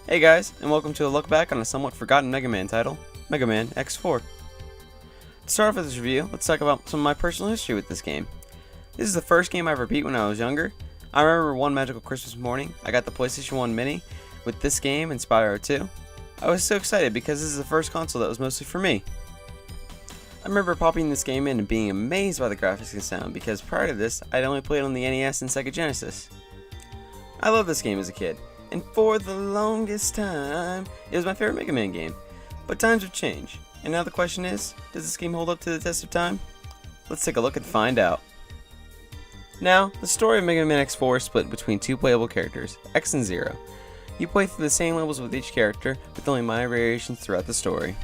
Hey guys, and welcome to a look back on a somewhat forgotten Mega Man title, Mega Man X4. To start off with this review, let's talk about some of my personal history with this game. This is the first game I ever beat when I was younger. I remember one magical Christmas morning, I got the PlayStation 1 Mini with this game and Spyro 2. I was so excited because this is the first console that was mostly for me. I remember popping this game in and being amazed by the graphics and sound because prior to this, I'd only played on the NES and Sega Genesis. I loved this game as a kid, and for the longest time, it was my favorite Mega Man game. But times have changed, and now the question is, does this game hold up to the test of time? Let's take a look and find out. Now, the story of Mega Man X4 is split between two playable characters, X and Zero. You play through the same levels with each character, with only minor variations throughout the story.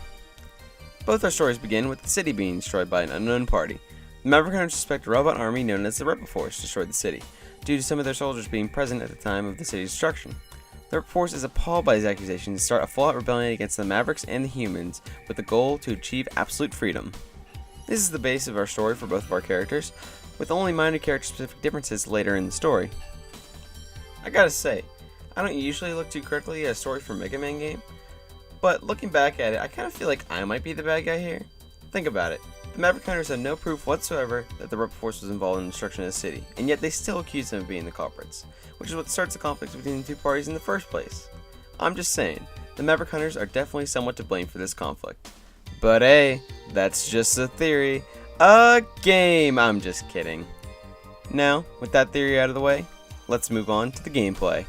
Both our stories begin with the city being destroyed by an unknown party. The Maverick Hunters suspect a robot army known as the Rebel Force destroyed the city, due to some of their soldiers being present at the time of the city's destruction. The Rebel Force is appalled by these accusations and start a full-out rebellion against the Mavericks and the humans, with the goal to achieve absolute freedom. This is the base of our story for both of our characters, with only minor character-specific differences later in the story. I gotta say, I don't usually look too critically at a story for a Mega Man game, but looking back at it, I kind of feel like I might be the bad guy here. Think about it. The Maverick Hunters had no proof whatsoever that the Rebel Force was involved in the destruction of the city, and yet they still accuse them of being the culprits, which is what starts the conflict between the two parties in the first place. I'm just saying, the Maverick Hunters are definitely somewhat to blame for this conflict. But hey, that's just a theory. A game! I'm just kidding. Now, with that theory out of the way, let's move on to the gameplay.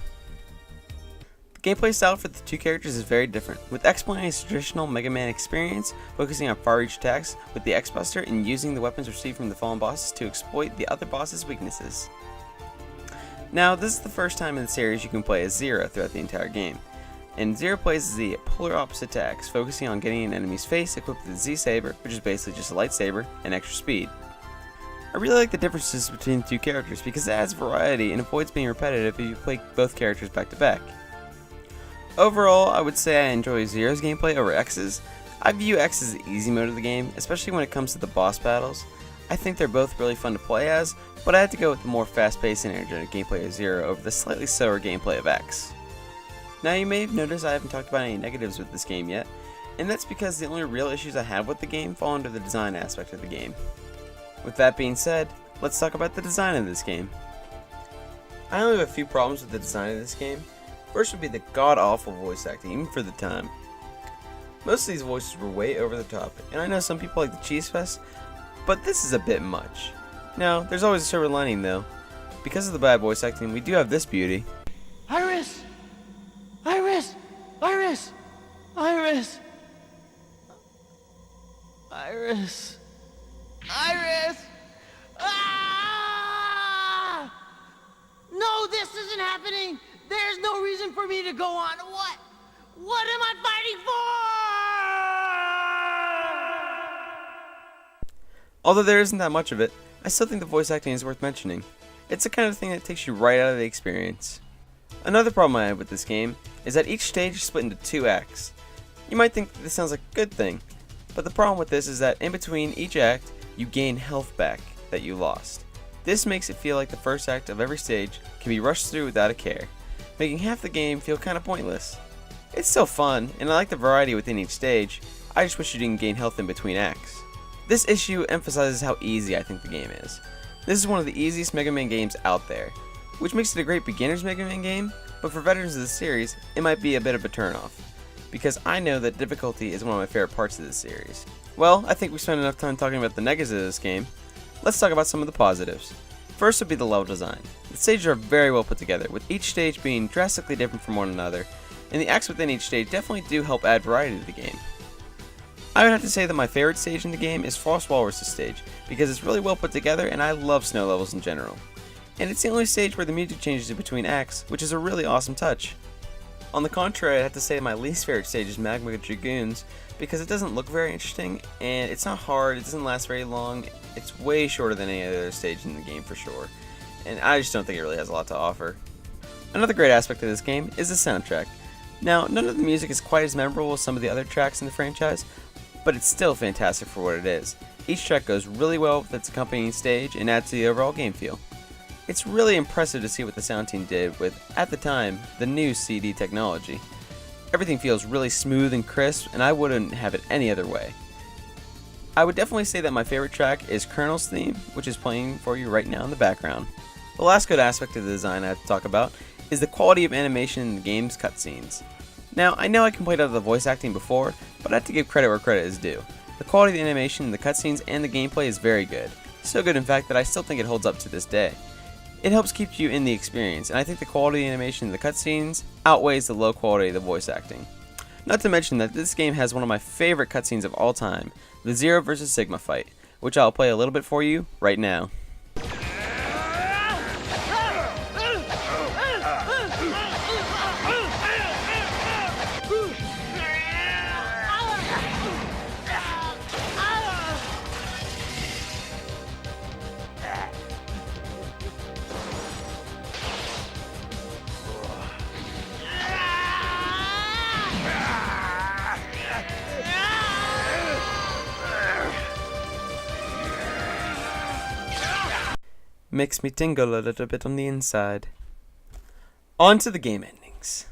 The gameplay style for the two characters is very different, with X playing his traditional Mega Man experience, focusing on far-reach attacks with the X-Buster and using the weapons received from the fallen bosses to exploit the other bosses' weaknesses. Now, this is the first time in the series you can play as Zero throughout the entire game, and Zero plays as the polar opposite attacks, focusing on getting an enemy's face equipped with the Z-Saber, which is basically just a lightsaber, and extra speed. I really like the differences between the two characters because it adds variety and avoids being repetitive if you play both characters back to back. Overall, I would say I enjoy Zero's gameplay over X's. I view X as the easy mode of the game, especially when it comes to the boss battles. I think they're both really fun to play as, but I had to go with the more fast-paced and energetic gameplay of Zero over the slightly slower gameplay of X. Now you may have noticed I haven't talked about any negatives with this game yet, and that's because the only real issues I have with the game fall under the design aspect of the game. With that being said, let's talk about the design of this game. I only have a few problems with the design of this game. First would be the god-awful voice acting, even for the time. Most of these voices were way over the top, and I know some people like the Cheese Fest, but this is a bit much. Now, there's always a silver lining though. Because of the bad voice acting, we do have this beauty. Iris! Iris! Iris! Iris! Iris! Iris! Ah! No, this isn't happening! There's no reason for me to go on. What? What am I fighting for? Although there isn't that much of it, I still think the voice acting is worth mentioning. It's the kind of thing that takes you right out of the experience. Another problem I have with this game is that each stage is split into two acts. You might think that this sounds like a good thing, but the problem with this is that in between each act, you gain health back that you lost. This makes it feel like the first act of every stage can be rushed through without a care, making half the game feel kind of pointless. It's still fun, and I like the variety within each stage. I just wish you didn't gain health in between acts. This issue emphasizes how easy I think the game is. This is one of the easiest Mega Man games out there, which makes it a great beginner's Mega Man game, but for veterans of the series, it might be a bit of a turnoff, because I know that difficulty is one of my favorite parts of this series. Well, I think we spent enough time talking about the negatives of this game. Let's talk about some of the positives. First would be the level design. The stages are very well put together, with each stage being drastically different from one another, and the acts within each stage definitely do help add variety to the game. I would have to say that my favorite stage in the game is Frost Walrus' stage, because it's really well put together and I love snow levels in general. And it's the only stage where the music changes in between acts, which is a really awesome touch. On the contrary, I'd have to say my least favorite stage is Magma Dragoons, because it doesn't look very interesting, and it's not hard, it doesn't last very long, it's way shorter than any other stage in the game for sure, and I just don't think it really has a lot to offer. Another great aspect of this game is the soundtrack. Now, none of the music is quite as memorable as some of the other tracks in the franchise, but it's still fantastic for what it is. Each track goes really well with its accompanying stage and adds to the overall game feel. It's really impressive to see what the sound team did with, at the time, the new CD technology. Everything feels really smooth and crisp, and I wouldn't have it any other way. I would definitely say that my favorite track is Colonel's theme, which is playing for you right now in the background. The last good aspect of the design I have to talk about is the quality of animation in the game's cutscenes. Now, I know I complained about the voice acting before, but I have to give credit where credit is due. The quality of the animation in the cutscenes and the gameplay is very good. So good, in fact, that I still think it holds up to this day. It helps keep you in the experience, and I think the quality of the animation in the cutscenes outweighs the low quality of the voice acting. Not to mention that this game has one of my favorite cutscenes of all time, the Zero vs Sigma fight, which I'll play a little bit for you right now. Makes me tingle a little bit on the inside. On to the game endings.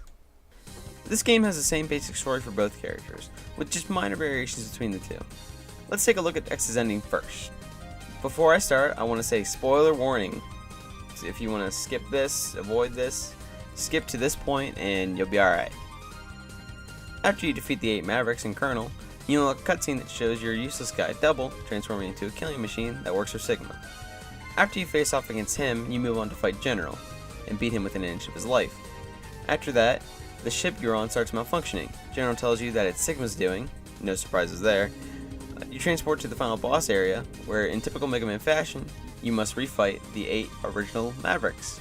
This game has the same basic story for both characters, with just minor variations between the two. Let's take a look at X's ending first. Before I start, I want to say spoiler warning. So if you want to skip this, avoid this, skip to this point and you'll be alright. After you defeat the 8 Mavericks and Colonel, you unlock a cutscene that shows your useless guy Double transforming into a killing machine that works for Sigma. After you face off against him, you move on to fight General, and beat him within an inch of his life. After that, the ship you're on starts malfunctioning. General tells you that it's Sigma's doing, no surprises there. You transport to the final boss area, where in typical Mega Man fashion, you must refight the 8 original Mavericks.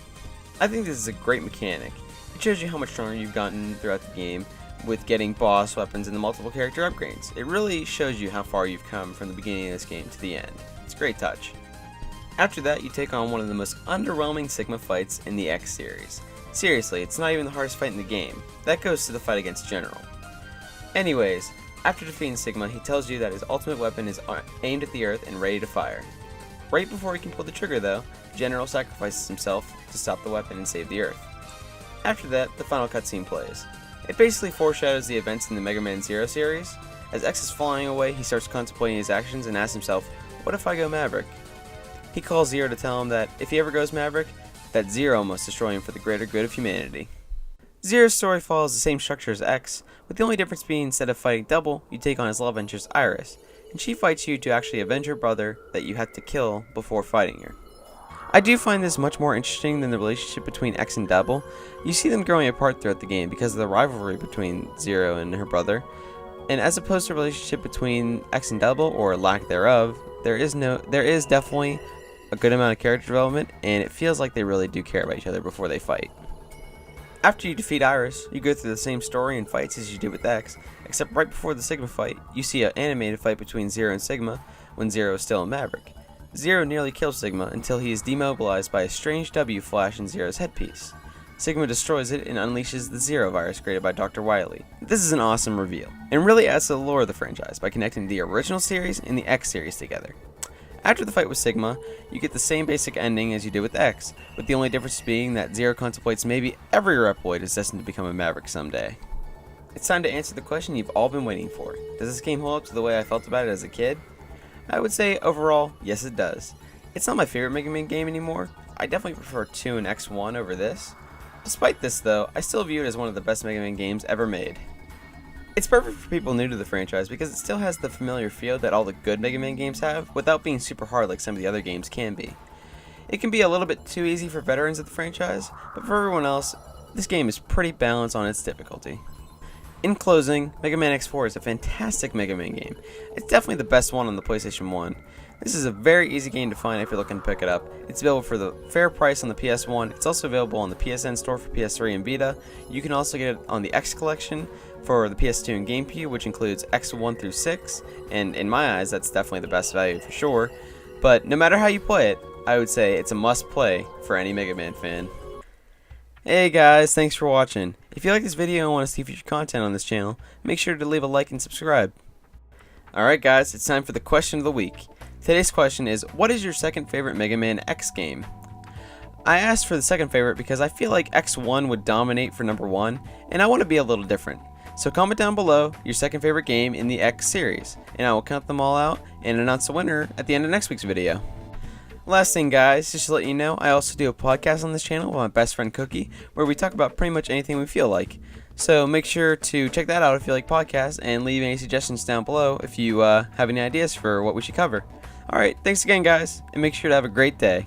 I think this is a great mechanic. It shows you how much stronger you've gotten throughout the game with getting boss weapons and the multiple character upgrades. It really shows you how far you've come from the beginning of this game to the end. It's a great touch. After that, you take on one of the most underwhelming Sigma fights in the X series. Seriously, it's not even the hardest fight in the game. That goes to the fight against General. Anyways, after defeating Sigma, he tells you that his ultimate weapon is aimed at the Earth and ready to fire. Right before he can pull the trigger though, General sacrifices himself to stop the weapon and save the Earth. After that, the final cutscene plays. It basically foreshadows the events in the Mega Man Zero series. As X is flying away, he starts contemplating his actions and asks himself, what if I go Maverick? He calls Zero to tell him that if he ever goes Maverick, that Zero must destroy him for the greater good of humanity. Zero's story follows the same structure as X, with the only difference being instead of fighting Double, you take on his love interest Iris, and she fights you to actually avenge her brother that you had to kill before fighting her. I do find this much more interesting than the relationship between X and Double. You see them growing apart throughout the game because of the rivalry between Zero and her brother, and as opposed to the relationship between X and Double, or lack thereof, there is definitely a good amount of character development, and it feels like they really do care about each other before they fight. After you defeat Iris, you go through the same story and fights as you did with X, except right before the Sigma fight, you see an animated fight between Zero and Sigma when Zero is still a Maverick. Zero nearly kills Sigma until he is demobilized by a strange W flash in Zero's headpiece. Sigma destroys it and unleashes the Zero virus created by Dr. Wily. This is an awesome reveal, and really adds to the lore of the franchise by connecting the original series and the X series together. After the fight with Sigma, you get the same basic ending as you did with X, with the only difference being that Zero contemplates maybe every Reploid is destined to become a Maverick someday. It's time to answer the question you've all been waiting for. Does this game hold up to the way I felt about it as a kid? I would say, overall, yes it does. It's not my favorite Mega Man game anymore. I definitely prefer 2 and X1 over this. Despite this though, I still view it as one of the best Mega Man games ever made. It's perfect for people new to the franchise because it still has the familiar feel that all the good Mega Man games have, without being super hard like some of the other games can be. It can be a little bit too easy for veterans of the franchise, but for everyone else, this game is pretty balanced on its difficulty. In closing, Mega Man X4 is a fantastic Mega Man game. It's definitely the best one on the PlayStation 1. This is a very easy game to find if you're looking to pick it up. It's available for the fair price on the PS1. It's also available on the PSN store for PS3 and Vita. You can also get it on the X Collection for the PS2 and GameCube, which includes X1 through 6, and in my eyes, that's definitely the best value for sure. But no matter how you play it, I would say it's a must-play for any Mega Man fan. Hey guys, thanks for watching. If you like this video and want to see future content on this channel, make sure to leave a like and subscribe. Alright guys, it's time for the question of the week. Today's question is, what is your second favorite Mega Man X game? I asked for the second favorite because I feel like X1 would dominate for number 1, and I want to be a little different. So comment down below your second favorite game in the X series, and I will count them all out and announce the winner at the end of next week's video. Last thing guys, just to let you know, I also do a podcast on this channel with my best friend Cookie, where we talk about pretty much anything we feel like. So make sure to check that out if you like podcasts, and leave any suggestions down below if you have any ideas for what we should cover. Alright, thanks again guys, and make sure to have a great day.